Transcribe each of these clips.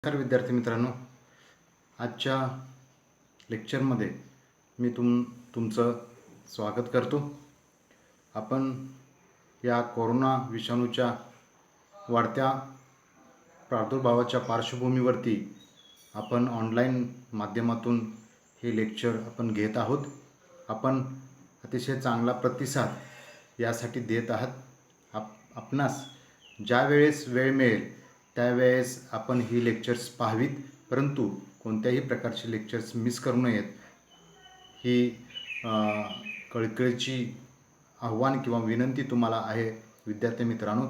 नमस्कार विद्यार्थी मित्रांनो, आजच्या लेक्चरमध्ये मी तुमचं स्वागत करतो. आपण या कोरोना विषाणूच्या वाढत्या प्रादुर्भावाच्या पार्श्वभूमीवरती आपण ऑनलाईन माध्यमातून हे लेक्चर आपण घेत आहोत. आपण अतिशय चांगला प्रतिसाद यासाठी देत आहात. आपणास ज्या वेळेस वेळ मिळेल त्यावेळेस आपण ही लेक्चर्स पाहावीत, परंतु कोणत्याही प्रकारचे लेक्चर्स मिस करू नयेत ही कळकळीची आव्हान किंवा विनंती तुम्हाला आहे विद्यार्थी मित्रांनो.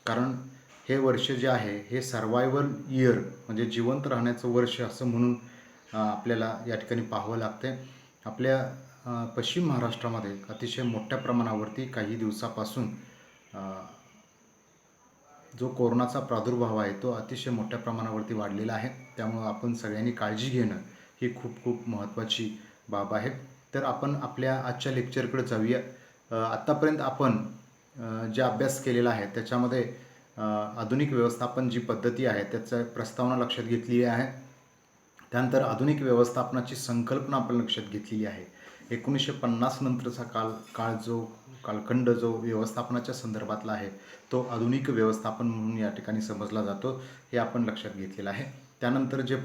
कारण हे वर्ष जे आहे हे सर्वायवल इयर म्हणजे जिवंत राहण्याचं वर्ष असं म्हणून आपल्याला या ठिकाणी पाहावं लागतं. आपल्या पश्चिम महाराष्ट्रामध्ये अतिशय मोठ्या प्रमाणावरती काही दिवसापासून जो कोरोनाचा प्रादुर्भाव आहे तो अतिशय मोठ्या प्रमाणावरती वाढलेला आहे. त्यामुळं आपण सगळ्यांनी काळजी घेणं ही खूप खूप महत्त्वाची बाब आहे. तर आपण आपल्या आजच्या लेक्चरकडे जाऊया. आत्तापर्यंत आपण जे अभ्यास केलेला आहे त्याच्यामध्ये आधुनिक व्यवस्थापन जी पद्धती आहे त्याचा प्रस्तावना लक्षात घेतली आहे. त्यानंतर आधुनिक व्यवस्थापनाची संकल्पना आपण लक्षात घेतलेली आहे. 1950 नंतरचा कालखंड जो व्यवस्थापनाच्या संदर्भातला आहे तो आधुनिक व्यवस्थापन म्हणून या ठिकाणी समजला जातो, हे आपण लक्षात घेतलेलं आहे. त्यानंतर जे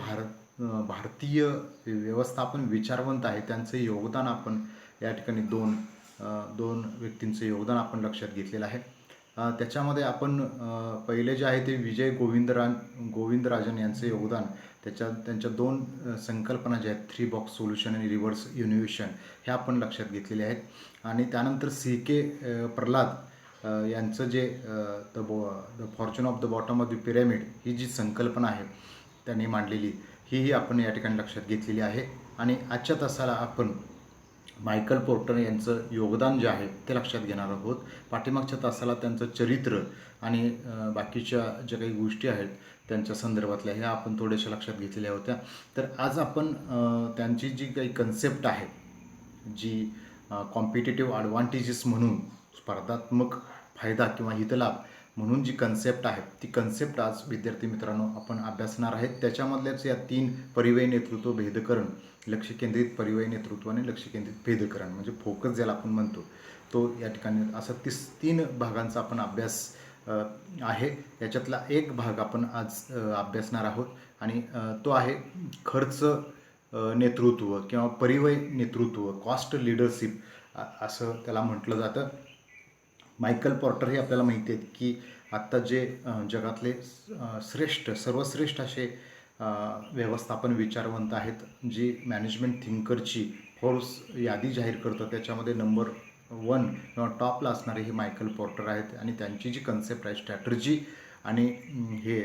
भारतीय व्यवस्थापन विचारवंत आहे त्यांचं योगदान आपण या ठिकाणी दोन व्यक्तींचं योगदान आपण लक्षात घेतलेलं आहे. त्याच्यामध्ये आपण पहिले जे आहे ते विजय गोविंदराजन यांचं योगदान, त्यांच्या दोन संकल्पना ज्या आहेत, 3 बॉक्स सोल्युशन आणि रिव्हर्स युनिव्हेशन, ह्या आपण लक्षात घेतलेले आहेत. आणि त्यानंतर CK प्रल्हाद यांचं जे the fortune of the bottom of the pyramid ही जी संकल्पना आहे त्यांनी मांडलेली ही आपण या ठिकाणी लक्षात घेतलेली आहे. आणि आजच्या तासाला आपण मायकल पोर्टर यांचं योगदान जे आहे ते लक्षात घेणार आहोत. पाठीमागच्या तासाला त्यांचं चरित्र आणि बाकीच्या ज्या काही गोष्टी आहेत त्यांच्या संदर्भातल्या ह्या आपण थोड्याशा लक्षात घेतलेल्या होत्या. तर आज आपण त्यांची जी काही कन्सेप्ट आहे, जी कॉम्पिटिटिव्ह ॲडव्हान्टेजेस म्हणून स्पर्धात्मक फायदा किंवा हितलाभ म्हणून जी कन्सेप्ट आहे ती कन्सेप्ट आज विद्यार्थी मित्रांनो आपण अभ्यासणार आहेत. त्याच्यामधल्याच या 3 परिवय नेतृत्व, भेदकरण, लक्ष केंद्रित परिवय नेतृत्व आणि लक्ष केंद्रित भेदकरण म्हणजे फोकस ज्याला आपण म्हणतो तो या ठिकाणी असं 3 भागांचा आपण अभ्यास आहे. याच्यातला एक भाग आपण आज अभ्यासणार आहोत आणि तो आहे खर्च नेतृत्व किंवा परिवय नेतृत्व, कॉस्ट लिडरशिप असं त्याला म्हटलं जातं. मायकल पोर्टर हे आपल्याला माहिती आहेत की आत्ता जे जगातले सर्वश्रेष्ठ असे व्यवस्थापन विचारवंत आहेत, जी मॅनेजमेंट थिंकरची फोर्स यादी जाहीर करतं त्याच्यामध्ये नंबर 1 किंवा टॉपला असणारे हे मायकल पोर्टर आहेत. आणि त्यांची जी कन्सेप्ट आहे स्ट्रॅटर्जी आणि हे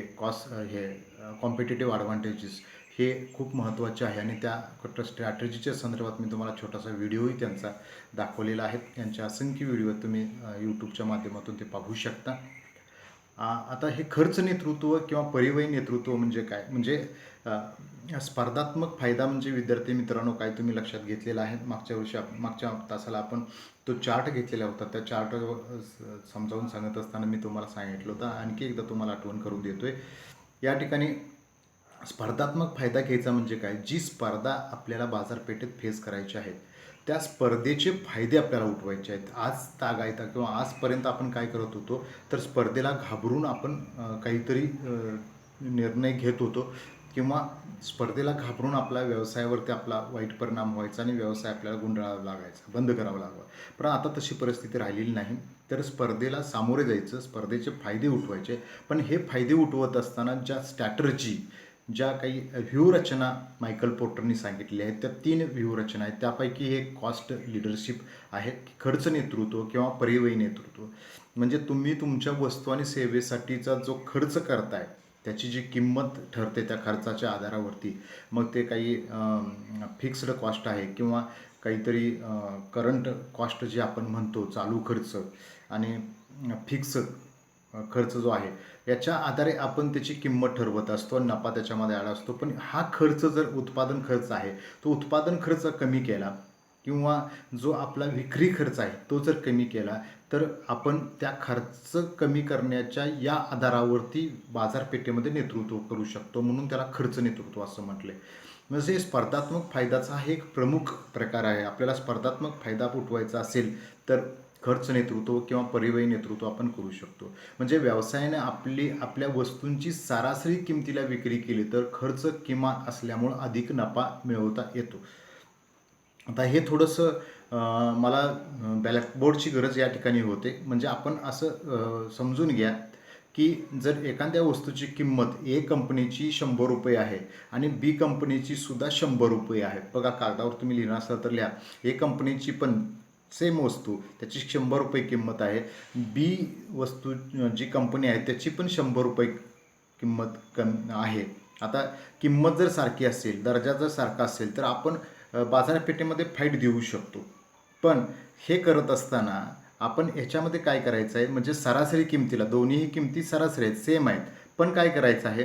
कॉम्पिटिटिव्ह ॲडव्हान्टेजेस हे खूप महत्त्वाचे आहे. आणि त्या स्ट्रॅटर्जीच्या संदर्भात मी तुम्हाला छोटासा व्हिडिओही त्यांचा दाखवलेला आहे. यांच्या असंख्य व्हिडिओ तुम्ही यूट्यूबच्या माध्यमातून ते पाहू शकता. आता हे खर्च नेतृत्व किंवा परिवय नेतृत्व म्हणजे काय, म्हणजे स्पर्धात्मक फायदा म्हणजे विद्यार्थी मित्रांनो काय तुम्ही लक्षात घेतलेला आहे. मागच्या तासाला आपण तो चार्ट घेतलेला होता. त्या चार्ट समजावून सांगत असताना मी तुम्हाला सांगितलं होतं, आणखी एकदा तुम्हाला आठवण करून देतोय. या ठिकाणी स्पर्धात्मक फायदा घ्यायचा म्हणजे काय, जी स्पर्धा आपल्याला बाजारपेठेत फेस करायची आहे त्या स्पर्धेचे फायदे आपल्याला उठवायचे आहेत. आज तागायता किंवा आजपर्यंत आपण काय करत होतो तर स्पर्धेला घाबरून आपण काहीतरी निर्णय घेत होतो किंवा स्पर्धेला घाबरून आपल्या व्यवसायावरती आपला वाईट परिणाम व्हायचा आणि व्यवसाय आपल्याला गुंडाळावा लागायचा, बंद करावा लागावा. पण आता तशी परिस्थिती राहिलेली नाही. तर स्पर्धेला सामोरे जायचं, स्पर्धेचे फायदे उठवायचे. पण हे फायदे उठवत असताना ज्या स्ट्रॅटर्जी, ज्या काही व्यूहरचना मायकल पोर्टरनी सांगितलेल्या आहेत त्या 3 व्यूहरचना आहेत. त्यापैकी एक कॉस्ट लिडरशिप आहे, खर्च नेतृत्व किंवा परिवय नेतृत्व. म्हणजे तुम्ही तुमच्या वस्तू आणि सेवेसाठीचा जो खर्च करताय त्याची जी किंमत ठरते त्या खर्चाच्या आधारावरती, मग ते काही फिक्स्ड कॉस्ट आहे किंवा काहीतरी करंट कॉस्ट जे आपण म्हणतो चालू खर्च आणि फिक्स खर्च जो आहे याच्या आधारे आपण त्याची किंमत ठरवत असतो, नफा त्याच्यामध्ये आला असतो. पण हा खर्च जर उत्पादन खर्च आहे तो उत्पादन खर्च कमी केला किंवा जो आपला विक्री खर्च आहे तो जर कमी केला तर आपण त्या खर्च कमी करण्याच्या या आधारावरती बाजारपेठेमध्ये नेतृत्व करू शकतो, म्हणून त्याला खर्च नेतृत्व असं म्हटले. म्हणजे स्पर्धात्मक फायद्याचा हा एक प्रमुख प्रकार आहे. आपल्याला स्पर्धात्मक फायदा उठवायचा असेल तर खर्च नेतृत्व किंवा परिव्यय नेतृत्व आपण करू शकतो. म्हणजे व्यवसायाने आपल्या वस्तूंची सरासरी किमतीला विक्री केली तर खर्च किमान असल्यामुळं अधिक नफा मिळवता येतो. आता हे थोडंसं मला ब्लॅकबोर्डची गरज या ठिकाणी होते. म्हणजे आपण असं समजून घ्या की जर एखाद्या वस्तूची किंमत ए कंपनीची ₹100 आहे आणि बी कंपनीची सुद्धा ₹100 आहे. बघा, कागदावर तुम्ही लिहिणार असाल तर लिहा. ए कंपनीची पण सेम वस्तू, त्याची ₹100 किंमत आहे. बी वस्तू जी कंपनी आहे त्याची पण ₹100 किंमत आहे. आता किंमत जर सारखी असेल, दर्जा जर सारखा असेल तर आपण बाजारपेठेमध्ये फाईट देऊ शकतो. पण हे करत असताना आपण ह्याच्यामध्ये काय करायचं आहे, म्हणजे सरासरी किमतीला, दोन्हीही किमती सरासरी आहेत, सेम आहेत, पण काय करायचं आहे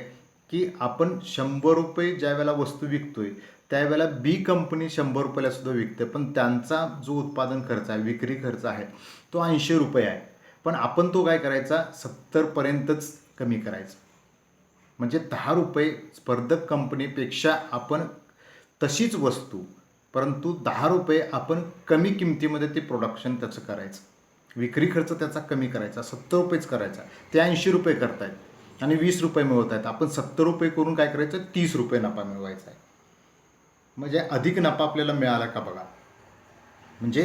की आपण ₹100 ज्या वेळेला वस्तू विकतोय त्यावेळेला बी कंपनी ₹100 सुद्धा विकते, पण त्यांचा जो उत्पादन खर्च आहे, विक्री खर्च आहे तो ₹80 आहे. पण आपण तो काय करायचा, 70पर्यंतच कमी करायचा. म्हणजे ₹10 स्पर्धक कंपनीपेक्षा आपण तशीच वस्तू, परंतु ₹10 आपण कमी किमतीमध्ये ते प्रोडक्शन त्याचं करायचं. विक्री खर्च त्याचा कमी करायचा, ₹70च करायचा. ते ₹80 करतायत आणि ₹20 मिळवत आहेत. आपण ₹70 करून काय करायचं, ₹30 नफा मिळवायचा आहे. म्हणजे अधिक नफा आपल्याला मिळाला का बघा. म्हणजे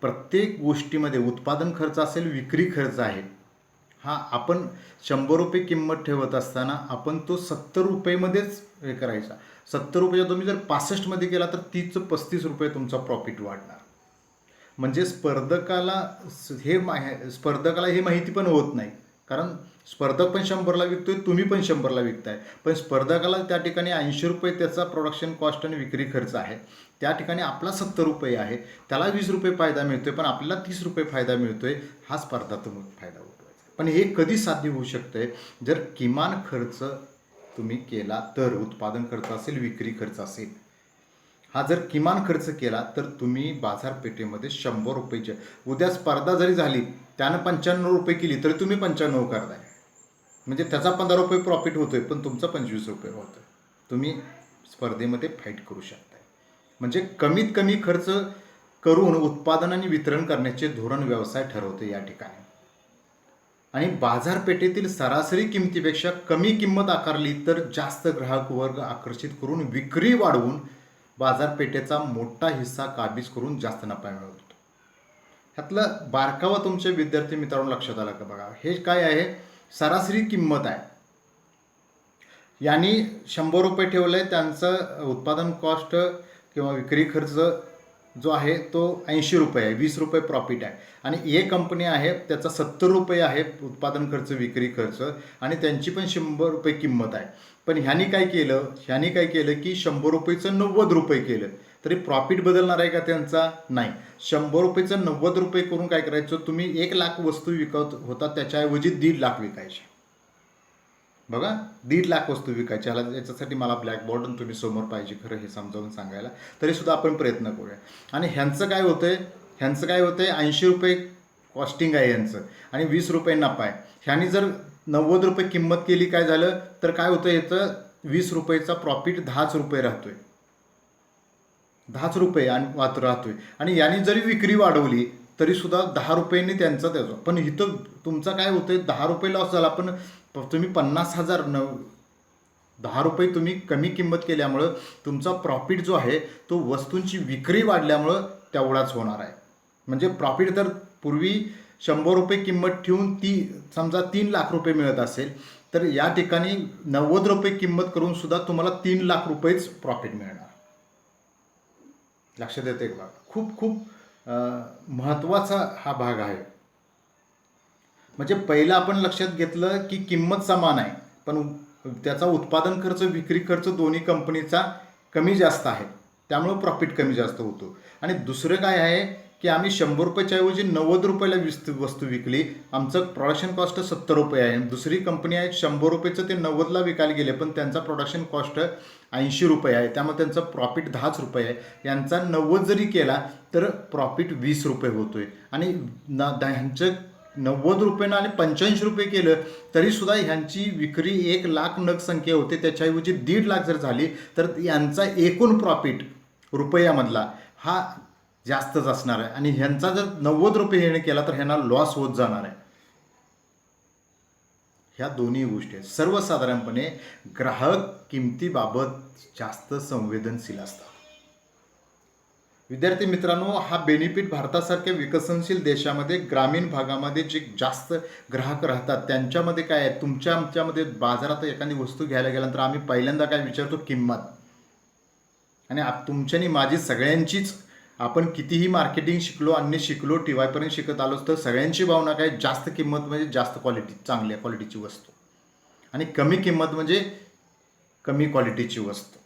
प्रत्येक गोष्टीमध्ये उत्पादन खर्च असेल, विक्री खर्च आहे, हा आपण ₹100 किंमत ठेवत असताना आपण तो ₹70मध्येच हे करायचा. ₹70 तुम्ही जर 65मध्ये केला तर 30 ₹35 तुमचा प्रॉफिट वाढणार. म्हणजे स्पर्धकाला हे माहिती पण होत नाही, कारण स्पर्धक पण 100ला विकतोय, तुम्ही पण 100ला विकताय, पण स्पर्धकाला त्या ठिकाणी ₹80 त्याचा प्रोडक्शन कॉस्ट आणि विक्री खर्च आहे, त्या ठिकाणी आपला ₹70 आहे, त्याला ₹20 फायदा मिळतोय, पण आपल्याला ₹30 फायदा मिळतोय. हा स्पर्धात्मक फायदा होतो. पण हे कधी साध्य होऊ शकतंय, जर किमान खर्च तुम्ही केला तर, उत्पादन खर्च असेल, विक्री खर्च असेल, हा जर किमान खर्च केला तर तुम्ही बाजारपेठेमध्ये ₹100, उद्या स्पर्धा जरी झाली त्यानं ₹95 केली तरी तुम्ही 95 करताय, म्हणजे त्याचा ₹15 प्रॉफिट होतोय पण तुमचा ₹25 होतोय. तुम्ही स्पर्धेमध्ये फाईट करू शकताय. म्हणजे कमीत कमी खर्च करून उत्पादन आणि वितरण करण्याचे धोरण व्यवसाय ठरवते या ठिकाणी. आणि बाजारपेठेतील सरासरी किमतीपेक्षा कमी किंमत आकारली तर जास्त ग्राहक वर्ग आकर्षित करून विक्री वाढवून बाजारपेठेचा मोठा हिस्सा काबीज करून जास्त नफा मिळवतो. ह्यातलं बारकावा तुमच्या विद्यार्थी मित्रांनो लक्षात आला का बघा. हे काय आहे, सरासरी किंमत आहे. यांनी ₹100 ठेवलंय, त्यांचं उत्पादन कॉस्ट किंवा विक्री खर्च जो आहे तो ₹80 आहे, ₹20 प्रॉफिट आहे. आणि ए कंपनी आहे त्याचा ₹70 आहे उत्पादन खर्च, विक्री खर्च, आणि त्यांची पण ₹100 किंमत आहे. पण ह्यांनी काय केलं की ₹100चं ₹90 केलं, तरी प्रॉफिट बदलणार आहे का त्यांचा? नाही. ₹100चं ₹90 करून काय करायचं, तुम्ही 1,00,000 वस्तू विकत होता त्याच्याऐवजी 1,50,000 विकायचे. बघा, 1,50,000 वस्तू विकायच्या. याच्यासाठी मला ब्लॅकबोर्ड तुम्ही समोर पाहिजे खरं हे समजावून सांगायला, तरीसुद्धा आपण प्रयत्न करूया. आणि ह्यांचं काय होतंय, ₹80 कॉस्टिंग आहे ह्यांचं आणि ₹20 नफा आहे. ह्यांनी जर ₹90 किंमत केली, काय झालं तर काय होतं, ह्याचं ₹20चा प्रॉफिट ₹10 राहतोय, ₹10 आणि राहतोय. आणि यांनी जरी विक्री वाढवली तरीसुद्धा ₹10 त्याचं. पण इथं तुमचा काय होतंय, ₹10 लॉस झाला, पण तुम्ही 50,000 ₹10 तुम्ही कमी किंमत केल्यामुळं तुमचा प्रॉफिट जो आहे तो वस्तूंची विक्री वाढल्यामुळं तेवढाच होणार आहे. म्हणजे प्रॉफिट तर पूर्वी ₹100 किंमत ठेवून समजा ₹3,00,000 मिळत असेल तर या ठिकाणी ₹90 किंमत करून सुद्धा तुम्हाला ₹3,00,000 प्रॉफिट मिळणार. लक्षात येते का? खूप खूप महत्त्वाचा हा भाग आहे. म्हणजे पहिलं आपण लक्षात घेतलं की किंमत समान आहे, पण त्याचा उत्पादन खर्च, विक्री खर्च दोन्ही कंपनीचा कमी जास्त आहे, त्यामुळं प्रॉफिट कमी जास्त होतो. आणि दुसरं काय आहे की आम्ही 100 रुपयाच्या ऐवजी 90 रुपयाला वस्तू विकली, आमचं प्रोडक्शन कॉस्ट 70 रुपये आहे. दुसरी कंपनी आहे 100 रुपयाचं ते 90ला विकायला गेले, पण त्यांचा प्रोडक्शन कॉस्ट 80 रुपये आहे, त्यामुळे त्यांचं प्रॉफिट 10 रुपये आहे. यांचा 90 जरी केला तर प्रॉफिट 20 रुपये होतोय. आणि ह्यांचं 90 रुपयानं आणि 85 रुपये केलं तरीसुद्धा ह्यांची विक्री 1,00,000 नग संख्या होते, त्याच्याऐवजी 1.5 लाख जर झाली तर यांचा एकूण प्रॉफिट रुपयामधला हा जास्तच असणार आहे. आणि ह्यांचा जर 90 रुपये ह्याने केला तर ह्यांना लॉस होत जाणार आहे. ह्या दोन्ही गोष्टी आहेत. सर्वसाधारणपणे ग्राहक किमतीबाबत जास्त संवेदनशील असतात. विद्यार्थी मित्रांनो, हा बेनिफिट भारतासारख्या विकसनशील देशामध्ये ग्रामीण भागामध्ये जे जास्त ग्राहक राहतात त्यांच्यामध्ये काय आहे, तुमच्या आमच्यामध्ये बाजारात एखादी वस्तू घ्यायला गेल्यानंतर आम्ही पहिल्यांदा काय विचारतो, किंमत. आणि तुमच्यानी माझी सगळ्यांचीच, आपण कितीही मार्केटिंग शिकलो, अन्य शिकलो, टी.वायपर्यंत शिकत आलो तर सगळ्यांची भावना काय, जास्त किंमत म्हणजे जास्त क्वालिटी, चांगल्या क्वालिटीची वस्तू, आणि कमी किंमत म्हणजे कमी क्वालिटीची वस्तू.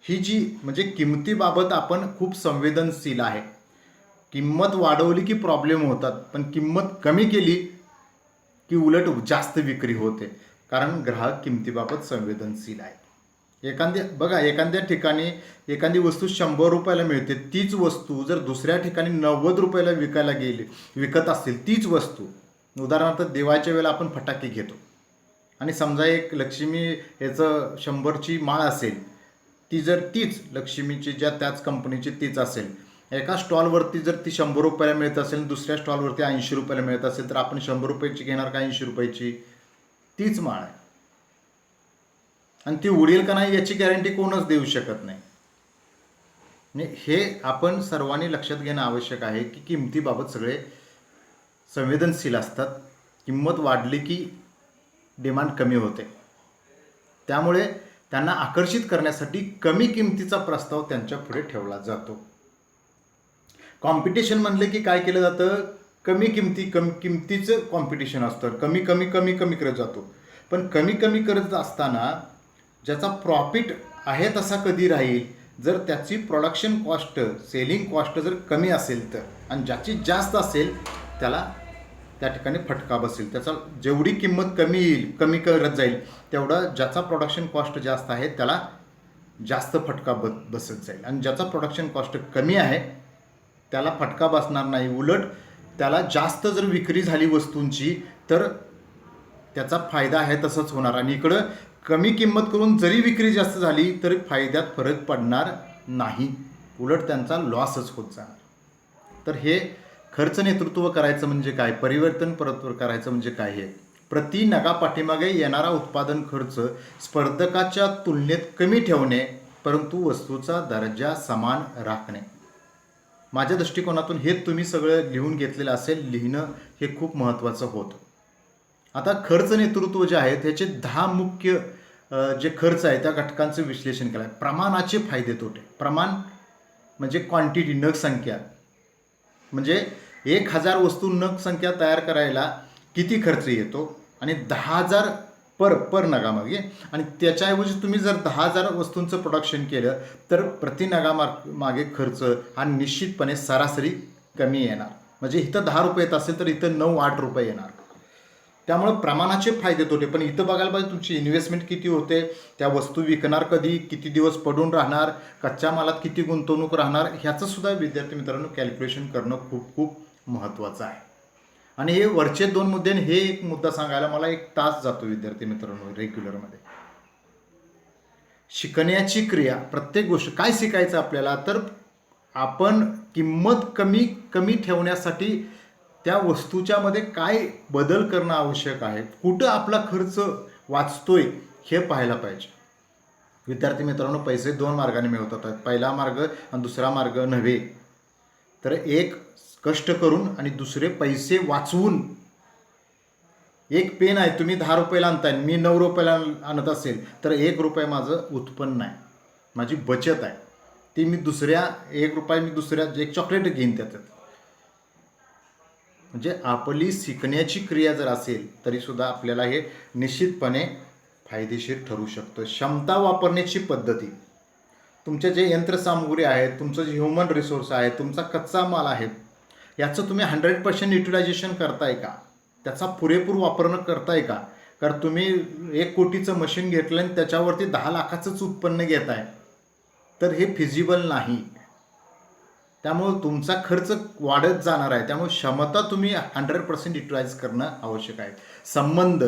ही जी म्हणजे किंमतीबाबत आपण खूप संवेदनशील आहे. किंमत वाढवली की प्रॉब्लेम होतात, पण किंमत कमी केली की उलट जास्त विक्री होते, कारण ग्राहक किंमतीबाबत संवेदनशील आहे. एखाद्या ठिकाणी एखादी वस्तू 100 रुपयाला मिळते, तीच वस्तू जर दुसऱ्या ठिकाणी 90 रुपयाला विकत असतील तीच वस्तू, उदाहरणार्थ दिवाळीच्या वेळेला आपण फटाके घेतो, आणि समजा एक लक्ष्मी याचं 100ची माळ असेल, ती जर तीच लक्ष्मीची त्याच कंपनीची तीच असेल, एका स्टॉलवरती जर ती 100 रुपयाला मिळत असेल, दुसऱ्या स्टॉलवरती 80 रुपयाला मिळत असेल, तर आपण 100 रुपयाची घेणार का 80 रुपयाची? तीच माळ आहे, आणि ती उडेल का नाही याची गॅरंटी कोणच देऊ शकत नाही. हे आपण सर्वांनी लक्षात घेणं आवश्यक आहे की किमतीबाबत सगळे संवेदनशील असतात. किंमत वाढली की डिमांड कमी होते, त्यामुळे त्यांना आकर्षित करण्यासाठी कमी किमतीचा प्रस्ताव त्यांच्या पुढे ठेवला जातो. कॉम्पिटिशन म्हणले की काय केलं जातं, कमी किमतीचं कॉम्पिटिशन असतं, कमी करत जातो. पण कमी करत असताना ज्याचा प्रॉफिट आहे तसा कधी राहील, जर त्याची प्रोडक्शन कॉस्ट, सेलिंग कॉस्ट जर कमी असेल तर, आणि ज्याची जास्त असेल त्याला त्या ठिकाणी फटका बसेल. त्याचा जेवढी किंमत कमी करत जाईल तेवढा ज्याचा प्रोडक्शन कॉस्ट जास्त आहे त्याला जास्त फटका बसत जाईल, आणि ज्याचा प्रोडक्शन कॉस्ट कमी आहे त्याला फटका बसणार नाही. उलट त्याला जास्त जर विक्री झाली वस्तूंची तर त्याचा फायदा आहे तसंच होणार, आणि इकडं कमी किंमत करून जरी विक्री जास्त झाली तरी फायद्यात फरक पडणार नाही, उलट त्यांचा लॉसच होत जाणार. तर हे खर्च नेतृत्व करायचं म्हणजे काय, परिवर्तन करायचं म्हणजे काय, हे प्रति नगा पाठीमागे येणारा उत्पादन खर्च स्पर्धकाच्या तुलनेत कमी ठेवणे, परंतु वस्तूचा दर्जा समान राखणे. माझ्या दृष्टिकोनातून हे तुम्ही सगळं लिहून घेतलेलं असेल, लिहिणं हे खूप महत्त्वाचं होतं. आता खर्च नेतृत्व जे आहे त्याचे 10 मुख्य जे खर्च आहे त्या घटकांचं विश्लेषण केलं आहे. प्रमाणाचे फायदे तोटे. प्रमाण म्हणजे क्वांटिटी, नग संख्या, म्हणजे 1000 वस्तू नग संख्या तयार करायला किती खर्च येतो, आणि 10,000 पर नगामागे, आणि त्याच्याऐवजी तुम्ही जर 10,000 वस्तूंचं प्रोडक्शन केलं तर प्रति नगामागे खर्च हा निश्चितपणे सरासरी कमी येणार. म्हणजे इथं 10 रुपये येत असेल तर इथं 9-8 रुपये येणार. त्यामुळे प्रमाणाचे फायदे तोटे. पण इथं बघायला पाहिजे तुमची इन्व्हेस्टमेंट किती होते, त्या वस्तू विकणार कधी, किती दिवस पडून राहणार, कच्च्या मालात किती गुंतवणूक राहणार, ह्याचं सुद्धा विद्यार्थी मित्रांनो कॅल्क्युलेशन करणं खूप खूप महत्त्वाचं आहे. आणि हे वरचे 2 मुद्दे, हे एक मुद्दा सांगायला मला 1 तास जातो विद्यार्थी मित्रांनो रेग्युलरमध्ये. शिकण्याची क्रिया, प्रत्येक गोष्ट काय शिकायचं आपल्याला, तर आपण किंमत कमी ठेवण्यासाठी त्या वस्तूच्या मध्ये काय बदल करणं आवश्यक आहे, कुठं आपला खर्च वाचतोय हे पाहायला पाहिजे. विद्यार्थी मित्रांनो, पैसे 2 मार्गाने मिळवतात. पहिला मार्ग आणि दुसरा मार्ग नव्हे, तर एक कष्ट करून आणि दुसरे पैसे वाचवून. एक पेन आहे, तुम्ही 10 रुपयाला आणताय, मी 9 रुपयाला आणत असेल तर 1 रुपये माझं उत्पन्न आहे, माझी बचत आहे. ती मी 1 रुपये मी दुसऱ्या एक चॉकलेट घेईन त्याच्यात. म्हणजे आपली शिकण्याची क्रिया जर असेल तरीसुद्धा आपल्याला हे निश्चितपणे फायदेशीर ठरू शकतं. क्षमता वापरण्याची पद्धती. तुमचे जे यंत्रसामुग्री आहे, तुमचं जे ह्युमन रिसोर्स आहे, तुमचा कच्चा माल आहे, याचं तुम्ही 100% युटिलायझेशन करताय का? त्याचा पुरेपूर वापर करताय का? कारण तुम्ही 1 कोटीचं मशीन घेतलं आणि त्याच्यावरती 10 लाखाचंच उत्पन्न घेताय, तर हे फिजिबल नाही. त्यामुळे तुमचा खर्च वाढत जाणार आहे. त्यामुळे क्षमता तुम्ही 100% युटिलाइज करणं आवश्यक आहे. संबंध,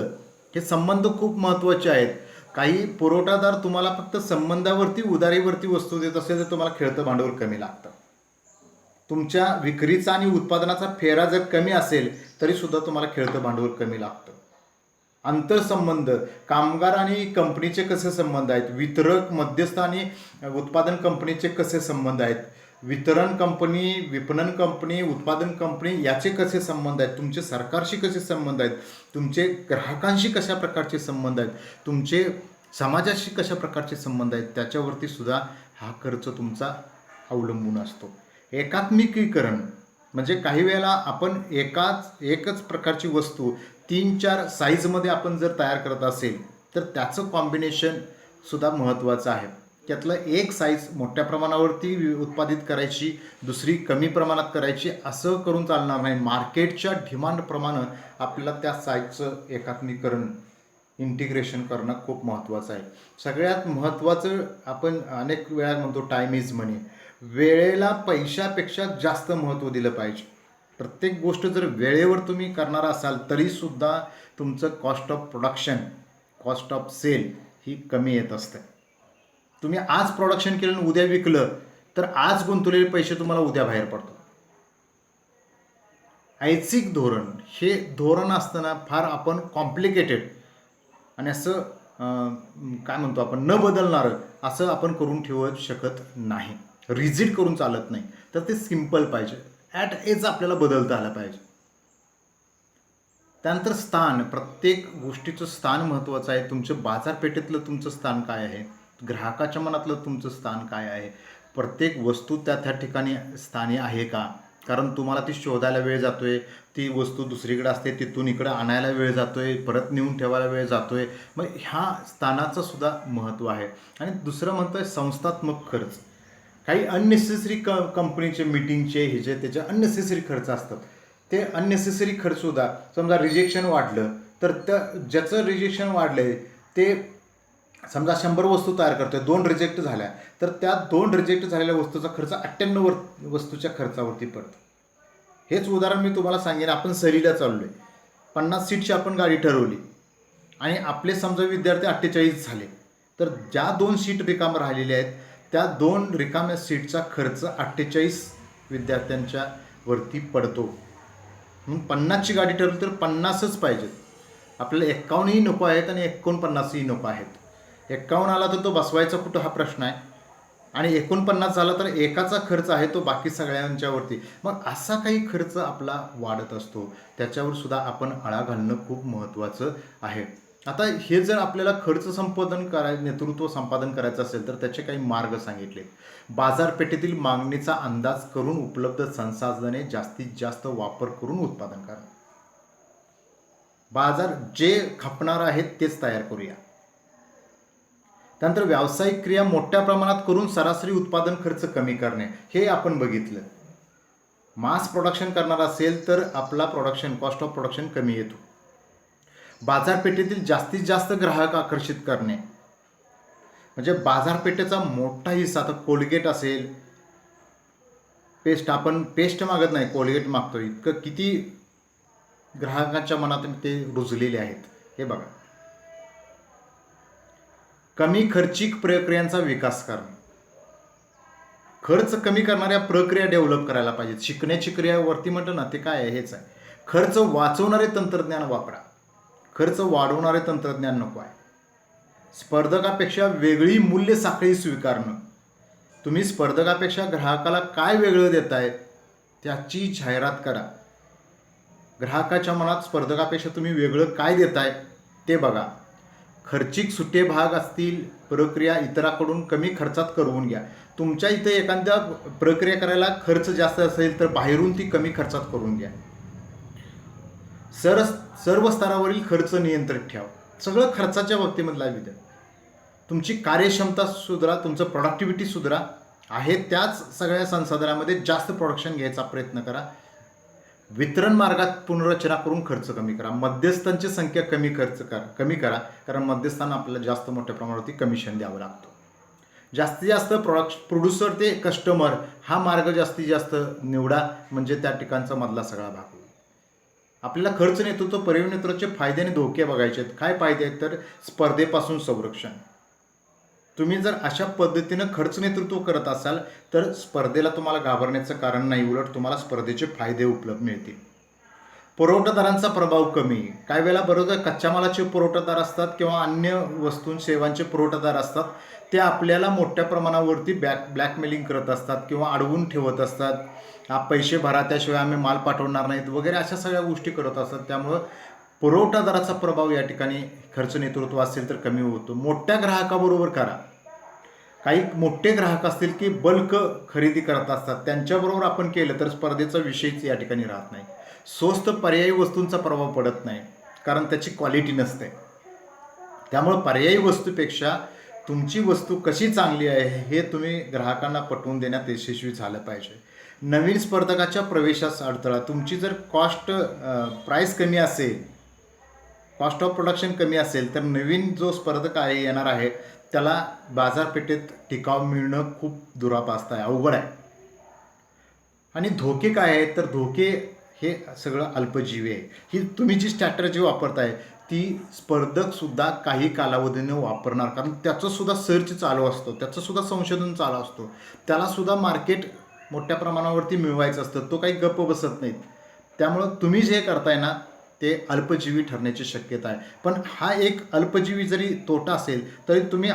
हे संबंध खूप महत्त्वाचे आहेत. काही पुरवठादार तुम्हाला फक्त संबंधावरती उधारीवरती वस्तू देत असेल तर तुम्हाला खेळतं भांडवल कमी लागतं. तुमच्या विक्रीचा आणि उत्पादनाचा फेरा जर कमी असेल तरीसुद्धा तुम्हाला खेळतं भांडवल कमी लागतं. आंतरसंबंध, कामगार आणि कंपनीचे कसे संबंध आहेत, वितरक, मध्यस्थ आणि उत्पादन कंपनीचे कसे संबंध आहेत, वितरण कंपनी, विपणन कंपनी, उत्पादन कंपनी याचे कसे संबंध आहेत, तुमचे सरकारशी कसे संबंध आहेत, तुमचे ग्राहकांशी कशा प्रकारचे संबंध आहेत, तुमचे समाजाशी कशा प्रकारचे संबंध आहेत, त्याच्यावरती सुद्धा हा खर्च तुमचा अवलंबून असतो. एकात्मिकीकरण म्हणजे काही वेळेला आपण एकच प्रकारची वस्तू 3-4 साईजमध्ये आपण जर तयार करत असेल तर त्याचं कॉम्बिनेशन सुद्धा महत्त्वाचं आहे. त्यातलं एक साईज मोठ्या प्रमाणावरती उत्पादित करायची, दुसरी कमी प्रमाणात करायची, असं करून चालणार नाही. मार्केटच्या डिमांडप्रमाणे आपल्याला त्या साईजचं एकात्मीकरण, इंटिग्रेशन करणं खूप महत्त्वाचं आहे. सगळ्यात महत्त्वाचं आपण अनेक वेळा म्हणतो टाईम इज मनी. वेळेला पैशापेक्षा जास्त महत्त्व दिलं पाहिजे. प्रत्येक गोष्ट जर वेळेवर तुम्ही करणार असाल तरीसुद्धा तुमचं cost of production, cost of sale ही कमी येत असते. तुम्ही आज प्रोडक्शन केलं आणि उद्या विकलं तर आज गुंतवलेले पैसे तुम्हाला उद्या बाहेर पडतात. ऐच्छिक धोरण हे धोरण असताना फार आपण कॉम्प्लिकेटेड आणि असं काय म्हणतो आपण न बदलणारं असं आपण करून ठेवू शकत नाही. रिजिड करून चालत नाही. तर ते सिम्पल पाहिजे. ॲट एज आपल्याला बदलता आलं पाहिजे. त्यानंतर स्थान, प्रत्येक गोष्टीचं स्थान महत्त्वाचं आहे. तुमचं बाजारपेठेतलं तुमचं स्थान काय आहे, ग्राहकाच्या मनातलं तुमचं स्थान काय आहे, प्रत्येक वस्तू त्या ठिकाणी स्थानी आहे का? कारण तुम्हाला ती शोधायला वेळ जातोय, ती वस्तू दुसरीकडे असते, तिथून इकडं आणायला वेळ जातोय, परत नेऊन ठेवायला वेळ जातोय. मग ह्या स्थानाचं सुद्धा महत्त्व आहे. आणि दुसरं म्हणतोय संस्थात्मक खर्च. काही अननेसेसरी कंपनीचे मीटिंगचे ह्याचे त्याचे अननेसेसरी खर्च असतात. ते अननेसेसरी खर्चसुद्धा, समजा रिजेक्शन वाढलं तर त्या ज्याचं रिजेक्शन वाढलं आहे ते समजा 100 वस्तू तयार करतोय, 2 रिजेक्ट झाल्या तर त्या 2 रिजेक्ट झालेल्या वस्तूचा खर्च 98 वस्तूच्या खर्चावरती पडतो. हेच उदाहरण मी तुम्हाला सांगेन. आपण सहलीला चाललो आहे, 50 सीटची आपण गाडी ठरवली आणि आपले समजा विद्यार्थी 48 झाले, तर ज्या 2 सीट रिकाम राहिलेल्या आहेत त्या 2 रिकाम्या सीटचा खर्च 48 विद्यार्थ्यांच्या वरती पडतो. म्हणून 50ची गाडी ठरवली तर 50च पाहिजेत. आपल्याला 51ही नको आहेत आणि 49ही नको आहेत. 51 आला तर तो बसवायचा कुठं हा प्रश्न आहे, आणि 49 झाला तर एकाचा खर्च आहे तो बाकी सगळ्यांच्यावरती. मग असा काही खर्च आपला वाढत असतो, त्याच्यावर सुद्धा आपण आळा घालणं खूप महत्त्वाचं आहे. आता हे जर आपल्याला खर्च नेतृत्व संपादन करायचं असेल तर त्याचे काही मार्ग सांगितले. बाजारपेठेतील मागणीचा अंदाज करून उपलब्ध संसाधने जास्तीत जास्त वापर करून उत्पादन करा. बाजार जे खपणार आहेत तेच तयार करूया. त्यानंतर व्यावसायिक क्रिया मोठ्या प्रमाणात करून सरासरी उत्पादन खर्च कमी करणे, हे आपण बघितलं. मास प्रोडक्शन करणार असेल तर आपला प्रोडक्शन, कॉस्ट ऑफ प्रोडक्शन कमी येतो. बाजारपेठेतील जास्तीत जास्त ग्राहक आकर्षित करणे, म्हणजे बाजारपेठेचा मोठा हिस्सा, आता कोलगेट असेल, पेस्ट, आपण पेस्ट मागत नाही, कोलगेट मागतो. इतकं किती ग्राहकांच्या मनात ते रुजलेले आहेत हे बघा. कमी खर्चिक प्रक्रियांचा विकास करणे, खर्च कमी करणाऱ्या प्रक्रिया डेव्हलप करायला पाहिजेत. शिकण्याची क्रियावरती म्हटलं ना, ते काय आहे, हेच आहे. खर्च वाचवणारे तंत्रज्ञान वापरा, खर्च वाढवणारे तंत्रज्ञान नको आहे. स्पर्धकापेक्षा वेगळी मूल्य साखळी स्वीकारणं, तुम्ही स्पर्धकापेक्षा ग्राहकाला काय वेगळं देताय त्याची जाहिरात करा. ग्राहकाच्या मनात स्पर्धकापेक्षा तुम्ही वेगळं काय देताय ते बघा. खर्चिक सुटे भाग असतील, प्रक्रिया इतराकडून कमी खर्चात करवून घ्या. तुमच्या इथे एखाद्या प्रक्रिया करायला खर्च जास्त असेल तर बाहेरून ती कमी खर्चात करून घ्या. सर्व स्तरावरील खर्च नियंत्रित ठेवा. सगळं खर्चाच्या बाबतीमधला विधान. तुमची कार्यक्षमता सुधारा, तुमचं प्रोडक्टिव्हिटी सुधारा. आहे त्याच सगळ्या संसाधनामध्ये जास्त प्रोडक्शन घ्यायचा प्रयत्न करा. वितरण मार्गात पुनर्रचना करून खर्च कमी करा. मध्यस्थांची संख्या कमी करा, कारण मध्यस्थांना आपल्याला जास्त मोठ्या प्रमाणावरती कमिशन द्यावं लागतं. जास्तीत जास्त प्रोड्युसर ते कस्टमर हा मार्ग जास्तीत जास्त निवडा, म्हणजे त्या ठिकाणचा मधला सगळा भाग होईल. आपल्याला खर्च नेतृत्व, परिवहन नेतृत्वाचे फायदे आणि धोके बघायचे आहेत. काय फायदे आहेत तर स्पर्धेपासून संरक्षण. तुम्ही जर अशा पद्धतीनं खर्च नेतृत्व करत असाल तर स्पर्धेला तुम्हाला घाबरण्याचं कारण नाही, उलट तुम्हाला स्पर्धेचे फायदे उपलब्ध मिळतील. पुरवठादारांचा प्रभाव कमी. काही वेळेला बरोबर कच्च्या मालाचे पुरवठादार असतात किंवा अन्य वस्तू सेवांचे पुरवठादार असतात, ते आपल्याला मोठ्या प्रमाणावरती ब्लॅकमेलिंग करत असतात किंवा अडवून ठेवत असतात. पैसे भरा त्याशिवाय आम्ही माल पाठवणार नाहीत वगैरे अशा सगळ्या गोष्टी करत असतात. त्यामुळं पुरवठादाराचा प्रभाव या ठिकाणी खर्च नेतृत्व असेल तर कमी होतो. मोठ्या ग्राहकाबरोबर करा. काही मोठे ग्राहक असतील की बल्क खरेदी करत असतात, त्यांच्याबरोबर आपण केलं तर स्पर्धेचा विषयच या ठिकाणी राहत नाही. स्वस्त पर्यायी वस्तूंचा प्रभाव पडत नाही, कारण त्याची क्वालिटी नसते. त्यामुळे पर्यायी वस्तूपेक्षा तुमची वस्तू कशी चांगली आहे हे तुम्ही ग्राहकांना पटवून देण्यात यशस्वी झालं पाहिजे. नवीन स्पर्धकाच्या प्रवेशास अडथळा. तुमची जर प्राईस कमी असेल, कॉस्ट ऑफ प्रोडक्शन कमी असेल, तर नवीन जो स्पर्धक आहे येणार आहे त्याला बाजारपेठेत टिकाव मिळणं खूप दुरापास्त आहे, अवघड आहे. आणि धोके काय आहेत तर धोके हे सगळं अल्पजीवी आहे. ही तुम्ही जी स्ट्रॅटर्जी वापरताय ती स्पर्धकसुद्धा काही कालावधीनं वापरणार, कारण त्याचंसुद्धा सर्च चालू असतो, त्याचंसुद्धा संशोधन चालू असतो, त्यालासुद्धा मार्केट मोठ्या प्रमाणावरती मिळवायचं असतं. तो काही गप्प बसत नाहीत. त्यामुळं तुम्ही जे करताय ना ते अल्पजीवी ठरण्याची शक्यता आहे. पण हा एक अल्पजीवी जरी तोटा असेल तरी तुम्ही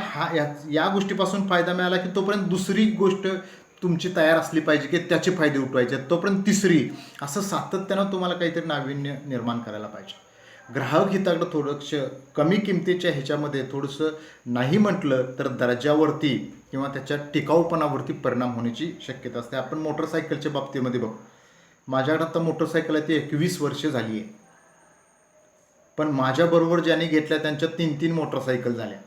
या गोष्टीपासून फायदा मिळाला की तोपर्यंत दुसरी गोष्ट तुमची तयार असली पाहिजे की त्याचे फायदे उठवायचे, तोपर्यंत तिसरी, असं सातत्यानं तुम्हाला काहीतरी नाविन्य निर्माण करायला पाहिजे. ग्राहक हिताकडं थोडंसं कमी किमतीच्या ह्याच्यामध्ये थोडंसं नाही म्हटलं तर दर्जावरती किंवा त्याच्या टिकाऊपणावरती परिणाम होण्याची शक्यता असते. आपण मोटरसायकलच्या बाबतीमध्ये बघू. माझ्याकडे आता मोटरसायकल आहे ती 21 वर्ष झाली आहे, पण माझ्याबरोबर ज्यांनी घेतल्या त्यांच्या 3 मोटरसायकल झाल्या.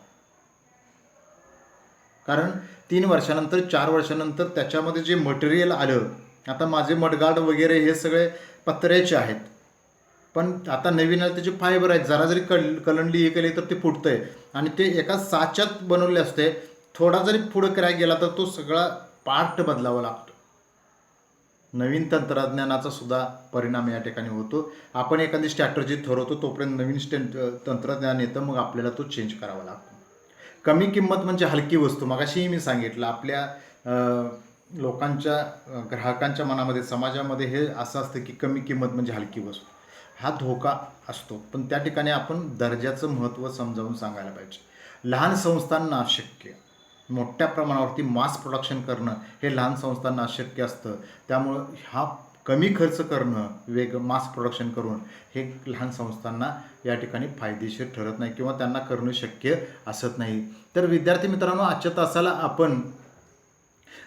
कारण 3 वर्षानंतर 4 वर्षानंतर त्याच्यामध्ये जे मटेरियल आलं, आता माझे मडगार्ड वगैरे हे सगळे पत्र्याचे आहेत, पण आता नवीन आलं त्याचे फायबर आहेत. जरा जरी कलंडली हे केली तर ते फुटतंय, आणि ते एका साच्यात बनवले असते. थोडा जरी पुढं क्रॅक गेला तर तो सगळा पार्ट बदलावा लागतो. नवीन तंत्रज्ञानाचा सुद्धा परिणाम या ठिकाणी होतो. आपण एखादी स्ट्रॅटर्जी ठरवतो तोपर्यंत नवीन तंत्रज्ञान येतं, मग आपल्याला तो चेंज करावा लागतो. कमी किंमत म्हणजे हलकी वस्तू. मगाशीही मी सांगितलं, आपल्या लोकांच्या ग्राहकांच्या मनामध्ये, समाजामध्ये हे असं असतं की कमी किंमत म्हणजे हलकी वस्तू. हा धोका असतो, पण त्या ठिकाणी आपण दर्जाचं महत्त्व समजावून सांगायला पाहिजे. लहान संस्थांना अशक्य, मोठ्या प्रमाणावरती मास प्रोडक्शन करणं हे लहान संस्थांना अशक्य असतं. त्यामुळं हा कमी खर्च करणं, मास प्रोडक्शन करून हे लहान संस्थांना या ठिकाणी फायदेशीर ठरत नाही किंवा त्यांना करणं शक्य असत नाही. तर विद्यार्थी मित्रांनो, आजच्या तासाला आपण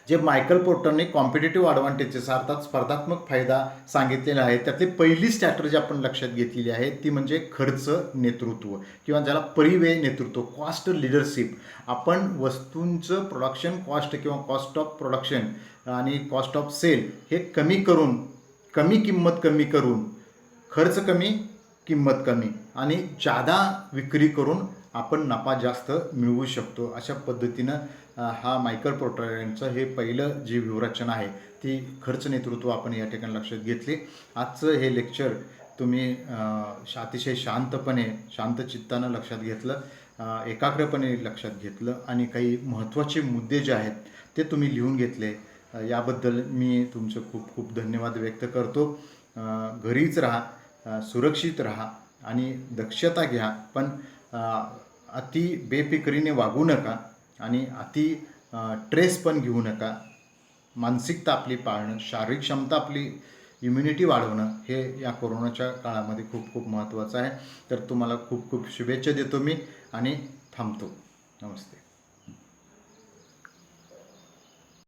जे मायकल पोर्टरने कॉम्पिटेटिव्ह ॲडव्हान्टेजेस अर्थात स्पर्धात्मक फायदा सांगितलेला आहे, त्यातली पहिली स्ट्रॅटर्जी आपण लक्षात घेतलेली आहे ती म्हणजे खर्च नेतृत्व किंवा ज्याला परिव्यय नेतृत्व, कॉस्ट लिडरशिप. आपण वस्तूंचं प्रोडक्शन कॉस्ट किंवा कॉस्ट ऑफ प्रोडक्शन आणि कॉस्ट ऑफ सेल हे कमी करून, कमी किंमत कमी करून, खर्च कमी किंमत कमी आणि जादा विक्री करून आपण नफा जास्त मिळवू शकतो. अशा पद्धतीनं हा मायकल पोर्टर यांचं हे पहिलं जी व्यूहरचना आहे ती खर्च नेतृत्व आपण या ठिकाणी लक्षात घेतली. आजचं हे लेक्चर तुम्ही अतिशय शांतपणे, शांत चित्तानं लक्षात घेतलं, एकाग्रपणे लक्षात घेतलं आणि काही महत्त्वाचे मुद्दे जे आहेत ते तुम्ही लिहून घेतले. याबद्दल मी तुमचं खूप खूप धन्यवाद व्यक्त करतो. घरीच राहा, सुरक्षित राहा आणि दक्षता घ्या, पण अति बेफिकरीने वागू नका आणि अति ट्रेस पण घेऊ नका. मानसिकता आपली पाळणं, शारीरिक क्षमता आपली, इम्युनिटी वाढवणं हे या कोरोनाच्या काळामध्ये खूप खूप महत्त्वाचं आहे. तर तुम्हाला खूप खूप शुभेच्छा देतो मी आणि थांबतो. नमस्ते.